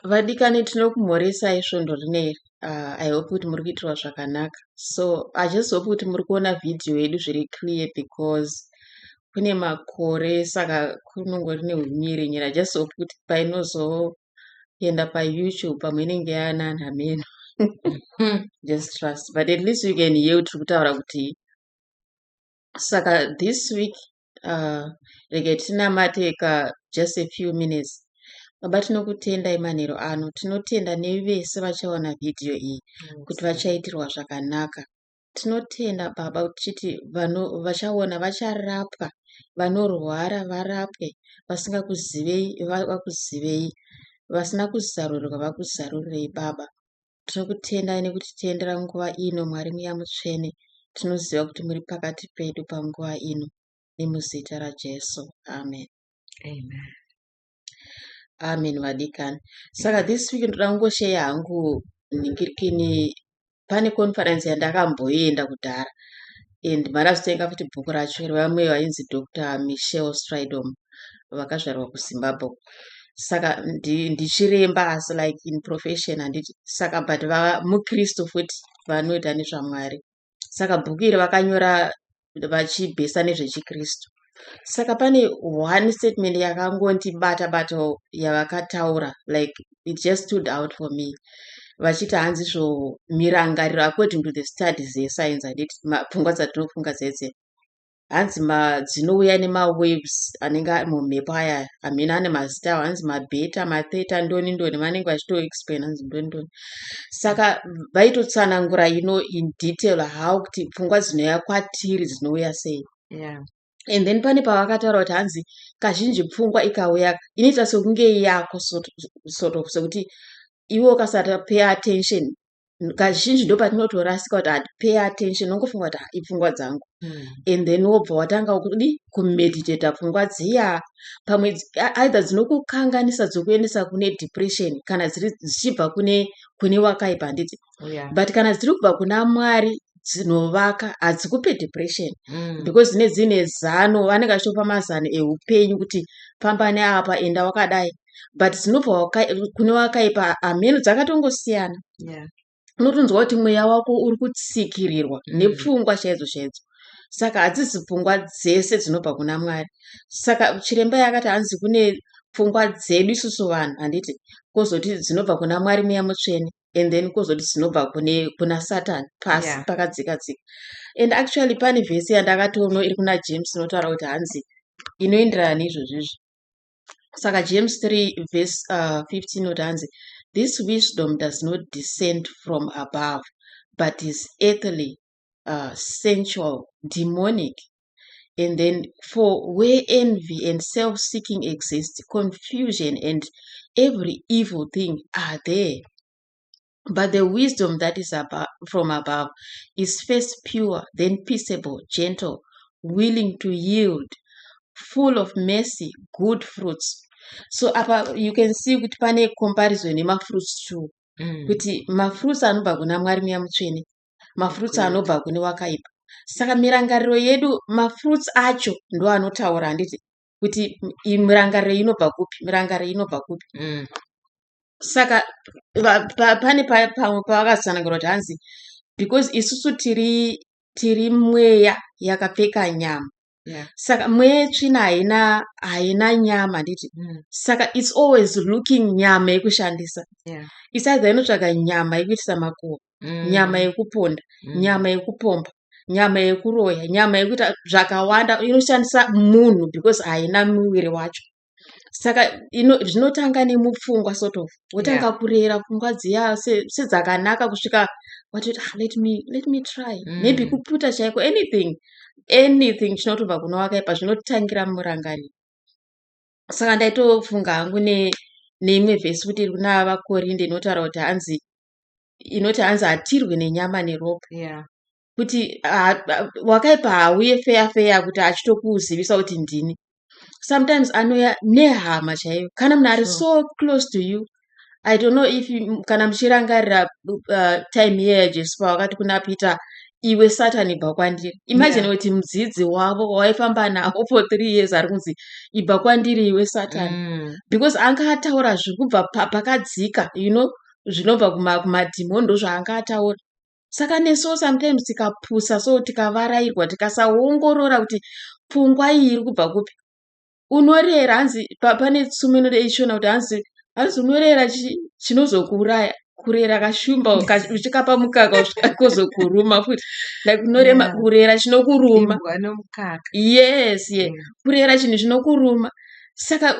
Vadikani tinokumhoresai svondo rineri. I hope kuti muri kuitirwa zvakanaka. So I just hope kuti muri kuona video yedu zviri clear because kune makore saka kunongori nehunyiranyira. I just hope kuti painozoenda paYouTube pamwe inenge yaananha meno. Just trust. But at least you can hear tiri kutaura kuti saka this week rege tinamate just a few minutes. Baba tinokutendai manheru ano, tinotenda nevese vachaona vhidhiyo iyi kuti vachaitirwa zvakanaka. Tinotenda Baba tichiti vachaona vacharapwa, vanorwara varapwe, vasingakuzivei vakuzivei, vasina kuzarurirwa vakuzarurirei Baba. Tinokutendai nekutitendera nguva ino Mwari muya mutsvene. Tinoziva kuti muri pakati pedu panguva ino nemuzita raJesu. Amen. Amen. Amen vadikani. Saka this week ndoda kungosheya hangu ningirikini pane conference yandakamboenda kudhara and marazotenga futi bhuku racho revamwe vainzi Dr. Michelle Stridom vakazvarwa kuZimbabwe. Saka ndichiremba as like in profession handiti saka but mukristu futi vanoita nezvaMwari. Saka bhuku iri vakanyora vachibhesa nezvechikristu. Saka pane one statement yakangondibata bato yavakataura like it just stood out for me. Vachiti hanzi zvo mirangariro according to the studies yescience handiti pfungwa dzatinofunga dzese hanzi dzinouya nemawaves anenge ari mumhepo aya amina ane mazita awo hanzi mabeta matheta ndoni vanenge vachitoexplain hanzi ndoni. Saka vaitotsanangura in detail how kuti pfungwa dzinouya kwatiri dzinouya sei. Yeah. And then pane pavakataura kuti hanzi kazhinji pfungwa ikauya inoita sekunge yako sort of sekuti iwe ukasati pay attention kazhinji ndo patinotorasika kuti pay attention unongofunga kuti ipfungwa dzangu. And then wobva watanga kumeditata pfungwa dziya pamwe either dzinokukanganisa dzokuendesa kune depression kana dzichibva kune wakaipa handiti. Yeah. But kana dziri kubva kuna Mwari dzinovaka hadzikupe depression because dzine zano vanenge vachitopa mazano eupenyu kuti famba neapa enda wakadai. But dzinobva kune wakaipa ameno dzakatongosiyana. Yeah. Unotonzwa kuti mweya wako uri kutsikirirwa nepfungwa chaidzo. Saka hadzisi pfungwa dzese dzinobva kuna Mwari. Saka chiremba yakati hanzi kune pfungwa dzedu isusu vanhu handiti kozoti dzinobva kuna Mwari muya mutsvene and then kozoti dzinobva kuna Satani pasi. Yeah. Pakadzika dzika. And actually pane vhesi yandakatoona iri kuna James inotaura kuti hanzi inoenderana neizvozvizvi. Saka James 3 verse 15 inoti hanzi this wisdom does not descend from above but is earthly, sensual, demonic. And then for where envy and self-seeking exist, confusion and every evil thing are there. But the wisdom that is from above is first pure, then peaceable, gentle, willing to yield, full of mercy, good fruits. So you can see kuti pane comparison nemafruits too. Kuti mafruits anobva kuna Mwari muya mutsvene, mafruits anobva kune wakaipa. Saka mirangariro yedu mafruits acho ndo anotaura handiti kuti mirangariro inobva kupi, mirangariro inobva kupi. Saka pane pamwe pavakatsanangura kuti hanzi because isusu tiri mweya yakapfeka nyama. Yeah. Saka mweya tsvina haina nyama handiti. Saka it's always looking nyama yekushandisa. Yeah. Isaidha inotsvaga nyama yekuitisa makuhwa, nyama yekuponda, nyama yekupomba, nyama yekuroya, nyama yekuita zvakawanda inoshandisa munhu because haina muviri wacho. Saka zvinotanga nemupfungwa sort of wotanga kurera pfungwa dziya sedzakanaka kusvika watoti let me try maybe kuputa chaiko anything chinotobva kuna wakaipa zvinotangira murangariro. Saka ndaitofunga hangu neimwe vhesi kuti iri kuna vaKorinde inotaura kuti hanzi hatirwi nenyama neropa. Yeah. Kuti wakaipa hauye feya kuti achitokuzivisa kuti ndini. Sometimes anouya nehama chaiyo kana munhu ari so close to you. I don't know if kana muchirangarira time here yaJesu pavakati kuna Peter iwe Satani ibva kwandiri. Imagine kuti mudzidzi wavo waifamba nawo for 3 years ari kunzi ibva kwandiri iwe Satani. Because anga ataura zvekubva pakadzika, you know, zvinobva kumadhimoni ndo zvaanga ataura. Saka nesuwo sometimes tikapusa so tikavarairwa tikasaongorora kuti pfungwa iyi iri kubva kupi. Unorera hanzi pane tsumo inodeishona kuti hanzi unorera chinozokuuraya. Kurera kashumba uchikapa mukaka usvikakozokuruma futi. Like unorema kurera chinokuruma. Yes, yeah. Kurera chinhu chinokuruma. Saka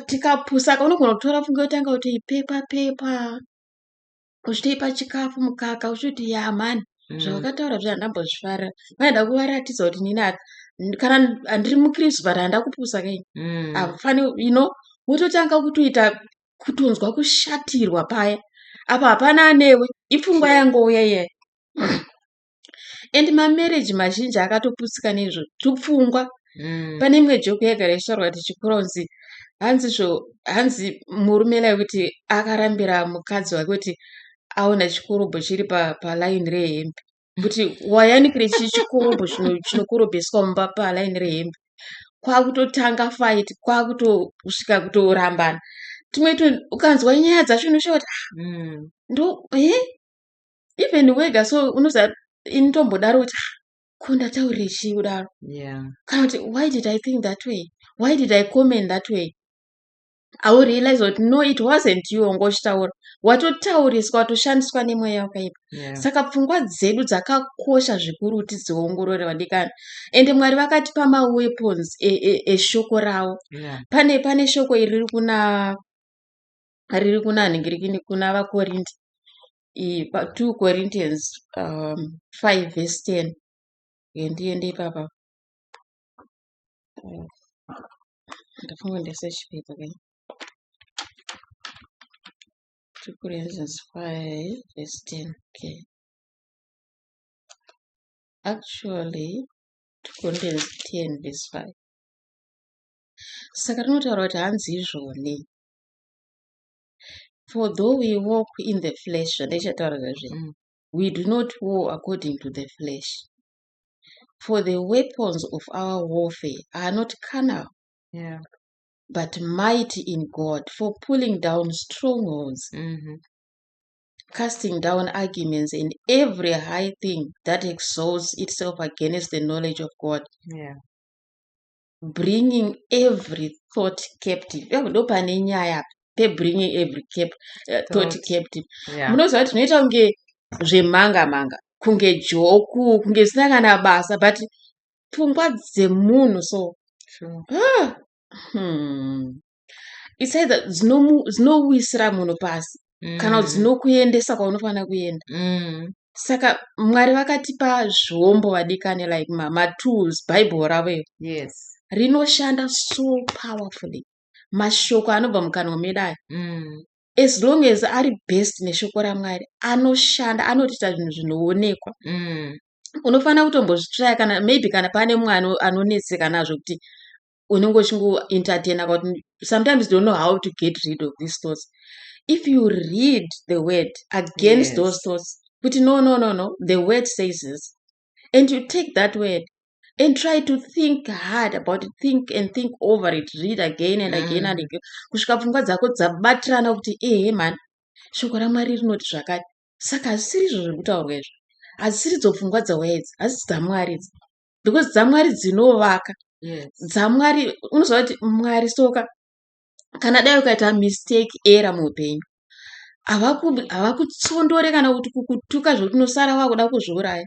tikapusa unogona kutora pfungwa yotanga kuti pepa uchitoipa chikafu mukaka uchiti yamani zvawakataura zvi handambozvifarira. Vaida kuvaratidza kuti nini kana handiri mukristu but handa kupusa kai. Afani, you know, wototanga kutoita kutonzwa kushatirwa paya. Apa hapana anewe ipfungwa yangouya iye. And mamarriage mazhinji akatopusika nezvo tupfungwa. Pane imwe joke yagara ishaurwa kuti chikuru unzi hanzi murume lai kuti akarambira mukadzi wake kuti aona chikorobho chiri palaini rehembe. Kuti wayanikire chikorobho chinokorobheswa mumba palaini rehembe. Kwakutotanga fight, kwakutosvika kutorambana. Tumwe ukanzwa nyaya dzacho unoshaura kuti ndo even wega so unoza inotombodaro kuti ko ndataurire chii kudaro. Kana kuti why did I think that way? Why did I comment that way? I will realize that no, it wasn't you ongochitaura. Watotauriswa, watoshandiswa nemweya wakaipa. Saka pfungwa dzedu dzakakosha zvikuru kuti dziongorore vadikani. Ende Mwari vakatipa weapons eshoko rawo. Pane shoko riri kuna ningirikini kuna vaKorinde. 2 Corinthians 5 verse 10. Ndiende ipapa. Ndafunga ndesechipedza kai. 2 Corinthians 5 verse 10. Okay. Actually, 2 Corinthians 10 verse 5. Saka rinotaura kuti hanzi izvoni. For though we walk in the flesh, we do not war according to the flesh. For the weapons of our warfare are not carnal, but mighty in God for pulling down strongholds, casting down arguments and every high thing that exalts itself against the knowledge of God, bringing every thought captive. Bringing every thought captive. Munoziva kuti zvinoita kunge zvemanga kunge joku kunge zvisina kana basa but pfungwa dzemunhu so it's either dzinowisira munhu pasi kana dzinokuendesa kwaunofanira kuenda. Saka Mwari vakatipa zvombo vadikane like matools. Bible ravo rinoshanda so powerfully. Mashoko anobva mukanwa medu aya, as long as ari best neshoko raMwari anoshanda, anotiita zvinhu zvinoonekwa. Unofanira kutombozvitraya kana maybe kana pane mumwe anonetseka nazvo kuti unenge uchingoentertaina kuti sometimes you don't know how to get rid of these thoughts. If you read the word against those thoughts, but no, the word says this, and you take that word and try to think hard about it, think over it, read again and again and again. Kusvika pfungwa dzako dzabatirana kuti man, shoko raMwari rinoti zvakati. Saka hazvisiri izvo zviri kutaurwa izvo. Hazvisiri dzo pfungwa dzauya idzi, asi dzaMwari idzi. Because dzaMwari dzinovaka. Dzamwari unoziva kuti Mwari soka kana dai ukaita mistake error muupenyu, havakutsondore kana kuti kukutuka zvokuti unosara wakuda kuzviuraya.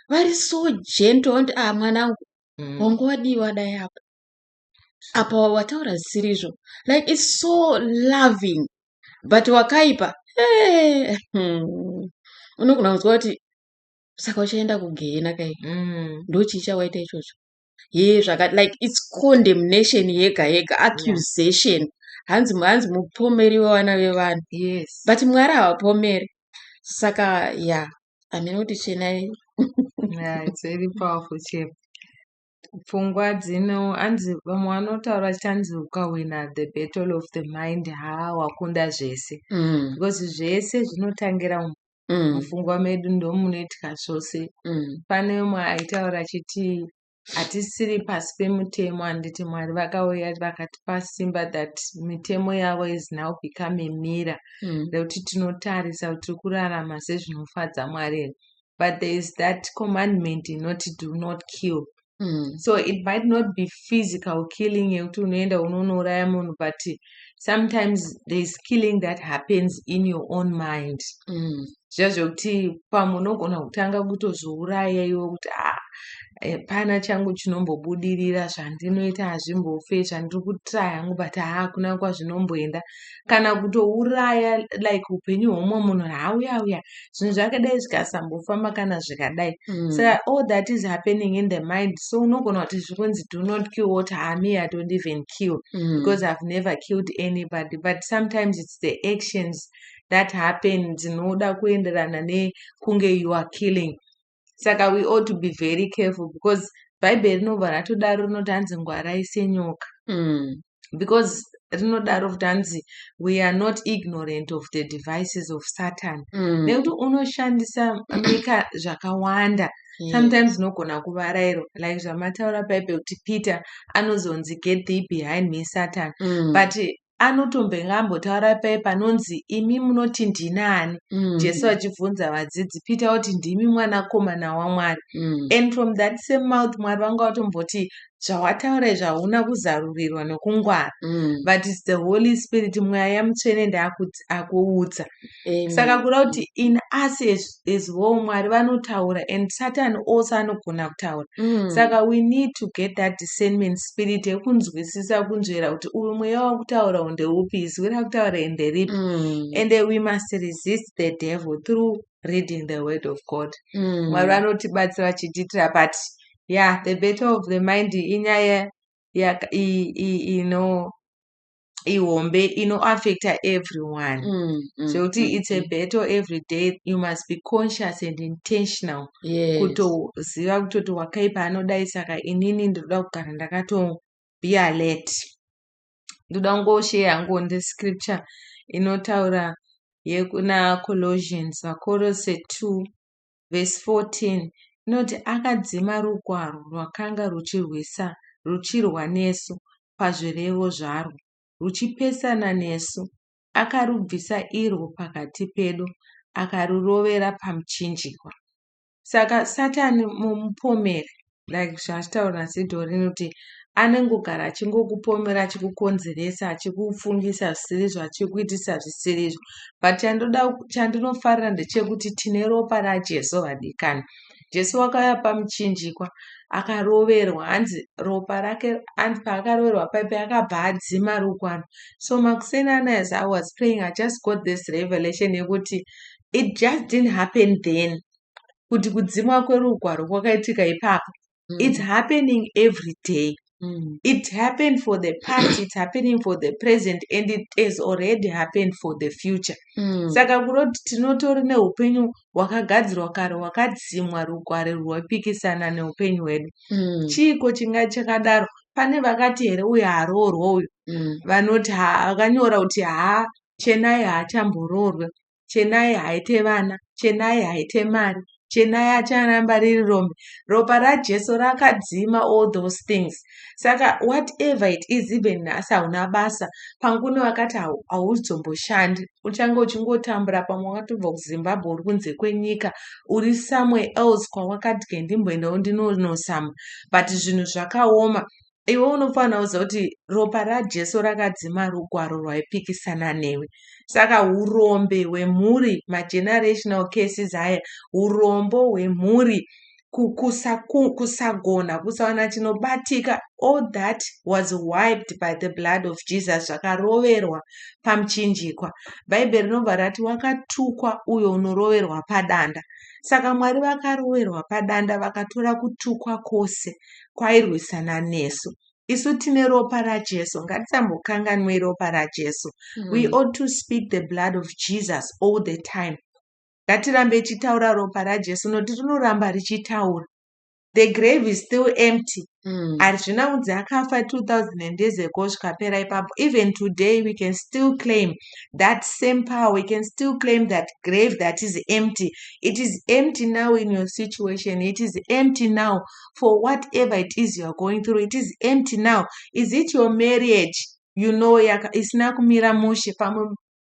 Vari so gentle and mwanangu wangu wadiwa dai apa wataura zvisiri izvo. Like it's so loving but wakaipa unogona kunzwa kuti saka uchaenda kugehena kai. Ndochicha waita ichocho. Zvakati like it's condemnation yega accusation. Hanzi mupomeri wevana vevanhu. But Mwari havapomeri. Saka kuti chenai. It's very powerful, chap. Pfungwa dzino anzi vamwe vanotaura chanzi ukawina the battle of the mind wakunda zvese. Because zvese zvinotangira mupfungwa medu ndomunoitika zvose. Pane umwe aitaura achiti hatisiri pasi pemutemo, handiti Mwari vakauya vakatipa simba that mitemo yavo is now become a mirror rekuti tinotarisa kuti tiri kurarama sezvinofadza Mwari here. But there is that commandment inoti do not kill. So it might not be physical killing yekuti unoenda unonouraya munhu, but sometimes there is killing that happens in your own mind. Zvazvokuti pamwe unogona kutanga kutozouraya iwe kuti pana changu chinombobudirira, zvandinoita hazvimbofe, zvandiri kutry hangu but hakuna kwazvinomboenda, kana kutouraya like upenyu hwomwe munhu uya zvinhu zvakadai zvikasambofamba kana zvikadai. Saka all that is happening in the mind. So unogona kuti zvikunzi do not kill, what me I don't even kill because I've never killed anybody, but sometimes it's the actions that happen dzinoda kuenderana nekunge you are killing. Saka we ought to be very careful because Bible rinobva ratodaro rinoti hanzi ngwarai senyoka, because rinodaro kuti hanzi we are not ignorant of the devices of Satan. Nekuti unoshandisa mika zvakawanda. Sometimes unogona kuvarairwa like zvamataura Bible kuti Peter anozonzi get thee behind me Satan, but anotombenge ambotaura panonzi imi munoti ndinani. Jesu achibvunza vadzidzi, Peter oti ndimi mwanakomana waMwari. And from that same mouth Mwari vanga vatomboti zvawataura zvauna kuzarurirwa nokungwara, but it's the Holy Spirit, Mweya Mutsvene ndakuudza. Saka kuda kuti in us as well Mwari vanotaura and Satan also anogona kutaura. Saka we need to get that discernment spirit yekunzwisisa kunzvera kuti uyu mweya wakutaura ndeupi, izwi rakutaura nderipi. And we must resist the devil through reading the word of God. Mwari vanotibatsira vachitiitira, but yeah, the battle of the mind inyaya ihombe inoaffecta everyone. So it's a battle every day. You must be conscious and intentional. Kutoziva kutoti wakaipa anodai, saka inini ndoda kugara ndakato be alert. Ndoda ngoshare hangu ndescripture inotaura yekuna Colossians, Vakorose 2 verse 14. Inoti akadzima rugwaro rwakanga ruchirwa nesu pazvirevo zvarwo, ruchipesana nesu, akarubvisa irwo pakati pedu, akarurovera pamuchinjikwa. Saka Satani mupomeri, like zvachitaura Sidho rinoti anengogara achingokupomera, achikukonzeresa, achikufungisa zvisirizvo, achikuitisa zvisirizvo. But chandinofarira ndechekuti tine ropa raJesu vadikani. Jesu wakauya pamuchinjikwa akaroverwa, hanzi ropa rake paakaroverwa paipe akabva adzima rugwaro. So makuseni as I was praying, I just got this revelation yekuti it just didn't happen then kuti kudzimwa kwerugwaro kwakaitika ipapo. It's happening every day. It happened for the past, it's happening for the present, and it has already happened for the future. Saka kuroti tinotori neupenyu hwakagadzirwa kare, hwakadzimwa rugwaro rwapikisana neupenyu hwedu. Chiko chinga chakadaro, pane vakati here uyu haroorwa uyu, vanoti vakanyora kuti chenai haachambororwe, chenai haite vana, chenai haite mari, chenai acharamba riri rombe. Ropa raJesu rakadzima all those things. Saka whatever it is, even nhasi hauna basa, pangune vakati hauzomboshandi, uchange uchingotambura, pamwe wakatobva kuZimbabwe uri kunze kwenyika, uri somewhere else kwawakati ndimboendawo ndinonosama, but zvinhu zvakaoma. Iwe unofanira kuziva kuti ropa raJesu rakadzima rugwaro rwaipikisana newe. Saka urombe hwemhuri, magenerational cases aya, urombo hwemhuri, kusagona, kusawana chinobatika, all that was wiped by the blood of Jesus, zvakaroverwa pamuchinjikwa. Bhaibheri rinobva rati wakatukwa uyo unoroverwa padanda. Saka Mwari vakaroverwa padanda, vakatora kutukwa kwose kwairwisana nesu. Isu tine ropa raJesu, ngatisambokanganwe ropa raJesu. We ought to speak the blood of Jesus all the time. Ngatirambe tichitaura ropa raJesu, nokuti rinoramba richitaura. the grave is still empty. Hazvina kunzi akafa 2000 years ago zvikapera ipapo. Even today we can still claim that same power. We can still claim that grave that is empty. It is empty now in your situation. It is empty now for whatever it is you are going through. It is empty now. Is it your marriage? You know, isina kumira mushe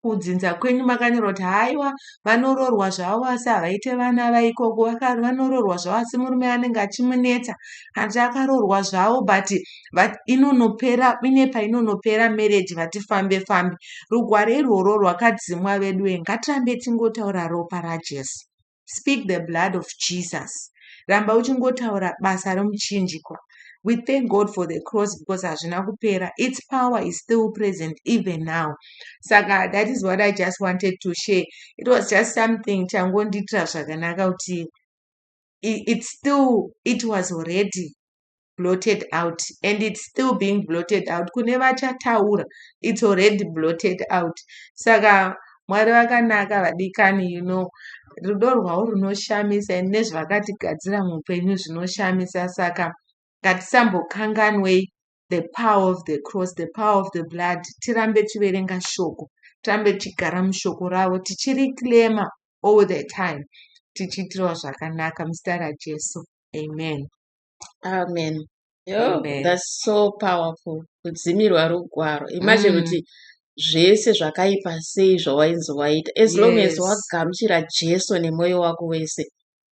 kudzinza kwenyu makanyorwa kuti haiwa vanoroorwa zvavo asi havaite vana vaikoko, vanoroorwa zvavo asi murume anenge achimunetsa, hanzi akaroorwa zvavo but inonopera, ine painonopera marriage vatifambe fambe. Rugwaro irworwo rwakadzimwa vedu, ngatirambe tingotaura ropa raJesu. Speak the blood of Jesus. Ramba uchingotaura basa romuchinjikwa. We thank God for the cross because hazvina kupera. Its power is still present even now. Saka, that is what I just wanted to share. It was just something changonditira zvakanaka kuti it was already blotted out and it's still being blotted out. Kune vachataura, it's already blotted out. Saka, Mwari vakanaka vadikani, you know, rudo rwavo runoshamisa nezvakatigadzira muupenyu zvinoshamisa. Saka ngatisambokanganwei the power of the cross, the power of the blood. Tirambe tiverenga shoko, tirambe tigara mushoko ravo, tichiriclaima all the time, tichiitirawo zvakanaka muzita raJesu. Amen. Amen. Amen. That's so powerful. Kudzimirwa rugwaro. Imagine kuti zvese zvakaipa sei zvawainzi waita, as long as wagamuchira Jesu nemwoyo wako wese,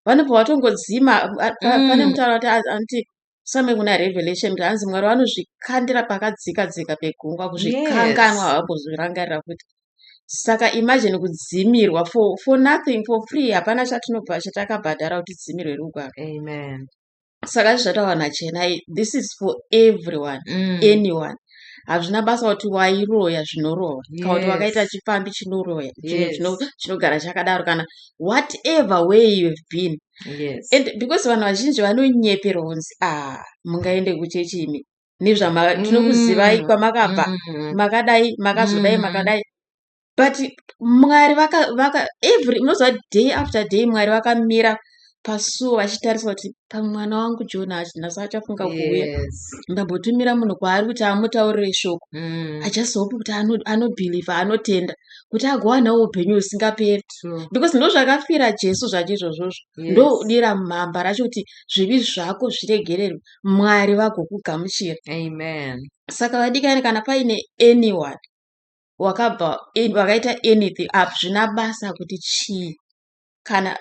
vanobva vatongodzima. Pane mutauro kuti anti some kuna Revelation kuti hanzi Mwari vanozvikandira pakadzika dzika pegungwa, kuzvikanganwa havambozvirangarira futi. Saka imagine kudzimirwa for nothing, for free. Hapana chatinobva chatakabhadhara kuti dzimirwe rugwaro. Amen. Saka zvataura nachenai, this is for everyone, anyone. Hazvina basa kuti wairoya zvinorohwa, kana kuti wakaita chifambi chinoroya, chinogara chakadaro, kana whatever way you have been. And because vanhu vazhinji vanonyeperwa kunzi mungaende kuchechi imi tinokuziva kwamakabva, makadai, makazodai, makadai. But Mwari unoziva day after day Mwari vakamira pasuo vachitarisa kuti pamwana wangu Jona nhasi achafunga kuuya, ndambotumira munhu kwaari kuti amutaurire shoko, achazopa kuti anobhiliva, anotenda, kuti agowanawo upenyu husingaperi. Because ndo zvakafira Jesu zvacho izvozvozvo, ndo dira mhamba racho kuti zvivi zvako zviregererwe, Mwari vagokugamuchira. Amen. Saka vadikani, kana paine anyone wakaita anything, zvina basa kuti chii, kana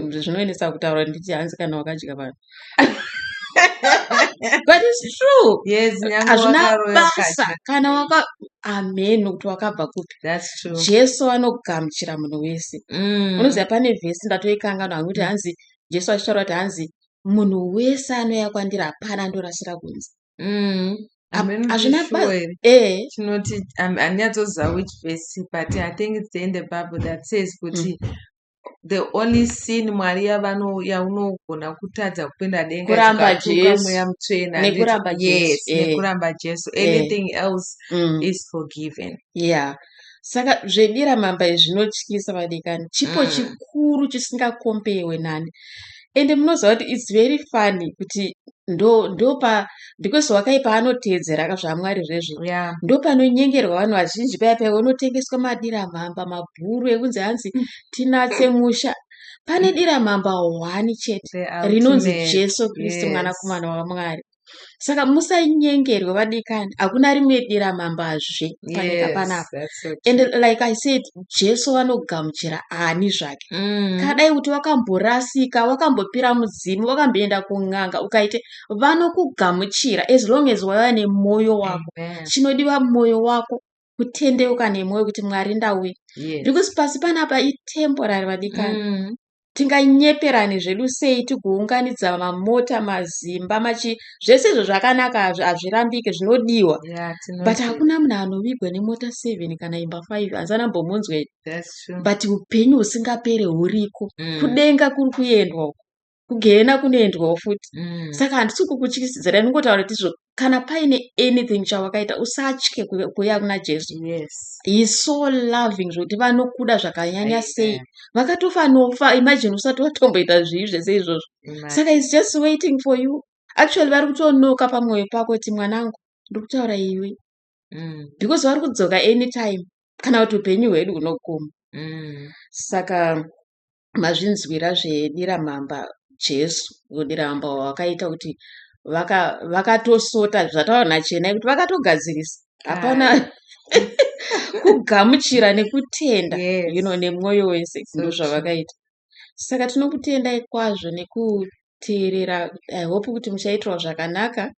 zvinoendesa kutaura nditi hanzi kana wakadya vanhu. But it's true. Yes, hazvina basa kana amen nokuti wakabva kupi. That's true. Jesu anogamuchira munhu wese. Unoziva pane vhesi ndatoikanganwa kuti hanzi Jesu achitaura kuti hanzi munhu wese anouya kwandiri hapana andorasira kunze. Hazvina basa. Chinoti handinyatsozva which verse, but I think it's in the Bible that says kuti the only sin Mwari yaunogona kutadza kupinda denga kuramba Jesu mweya mutsvena nekuramba Jesu. Nekuramba Jesu. Anything else is forgiven. Yeah. Saka zvedira mamba zvinotyisa vadikani, chipo chikuru chisingakombewe nani. And munoziva kuti it's very funny kuti because wakaipa anoteedzera zvaMwari zvezvo, ndo panonyengerwa vanhu vazhinji. Paya unotengeswa madira mhamba mabhuru ekunzi hanzi tinatse musha. Pane dira mhamba 1 chete rinonzi Jesu Kristu mwanakomana waMwari. Saka musanyengerwe vadikani, hakuna rimwe dira mhambazve panyika panapa. And like I said, Jesu vanogamuchira ani zvake. Kadai kuti wakamborasika, wakambopira mudzimu, wakamboenda kun'anga, ukaite vanokugamuchira as long as waiva nemwoyo wako. Chinodiwa mwoyo wako, kutendeuka nemwoyo kuti Mwari ndauya. Because pasi panapa itemporary vadikani. Tinganyeperani zvedu sei tigounganidza mamota, mazimba, zvese izvo zvakanaka, hazvirambike, zvinodiwa. But hakuna munhu anovigwa nemota 7 kana imba 5, hanzana mbomunzwe. But upenyu husingapere huriko, kudenga kuri kuendwa. kugena kunoendwawo futi. Saka handisi kukutyisidzira, ndingotaura kuti izvo kana paine anything chawakaita usatye kuuya kuna Jesu. He is so loving zvokuti vanokuda zvakanyanya sei, vakatofa nofa. Imagine usati watomboita zvii zvese izvozvo. Saka is just waiting for you. Actually vari kutonoka pamwoyo pako kuti mwanangu ndiri kutaura iwe, because vari kudzoka anytime kana kuti upenyu hwedu hunoguma. Saka mazvinzwira zvedira mhamba Jesu, dira mhamba wakaita kuti vakatosota zvataura chena kuti vakatogadzirisa. Hapana kugamuchira nekutenda nemwoyo wese ndozvavakaita. Saka tinokutendai kwazvo nekuteerera. I hope kuti muchaitwa zvakanaka.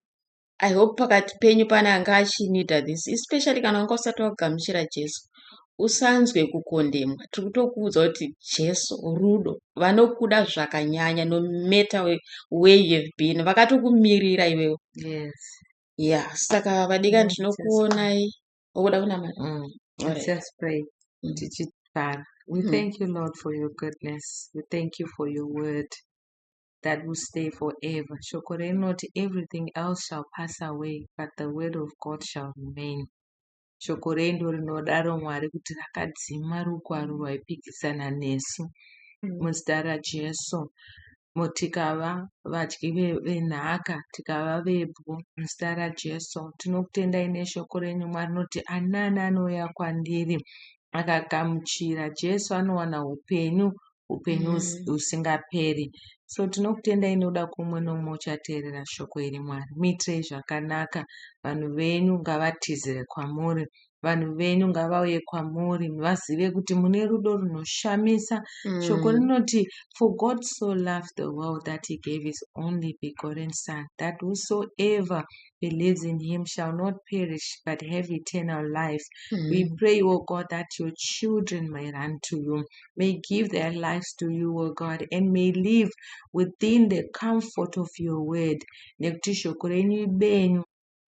I hope pakati penyu pana anga achinida this, especially kana wanga usati wagamuchira Jesu. Usanzwe kukondemwa. Tiri kutokuudza kuti Jesu rudo, vanokuda zvakanyanya no matter where you have been. Vakatokumirira iwewe. Saka vadikani tinokuonai. Ukuda kunamata? Let's just pray. We thank you, Lord, for your goodness. We thank you for your word that will stay forever. Shoko renoti everything else shall pass away, but the word of God shall remain. Shoko rendo rinodaro Mwari kuti rakadzima rugwaro rwaipikisana nesu muzita raJesu. Tikava vadyi venhaka, tikava vebwo muzita raJesu. Tinokutendai neshoko renyu Mwari noti ani anouya kwandiri akagamuchira Jesu anowana upenyu husingaperi. So tinokutendai nokuda kumwe nomwe uchateerera shoko iri Mwari. Muitirei zvakanaka. Vanhu venyu ngavatizire kwamuri. Vanhu venyu ngavauye kwamuri vazive kuti mune rudo runoshamisa. Shoko rinoti, for God so loved the world that he gave his only begotten Son, that whosoever believes in him shall not perish but have eternal life. We pray, O God, that your children may run to you, may give their lives to you, O God, and may live within the comfort of your word. Nekuti shoko renyu ibenyu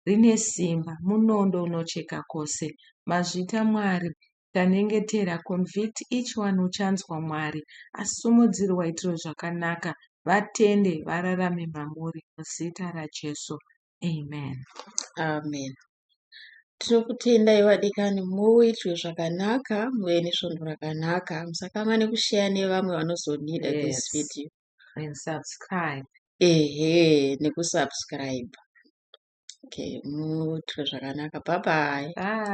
rine simba, munondo unocheka kwose. Mazvita Mwari, tanyengetera, convict each one uchanzwa Mwari, asumudzire waitiro zvakanaka, vatende vararame mamuri muzita raJesu. Amen. Amen. Tinokutendai vadikani, muitwe zvakanaka, muve nesvondo rakanaka, musakanganwa nekushare nevamwe vanozonida this video. And subscribe. Nekusubscribe. Okay, muitwe zvakanaka. Bye bye. Bye.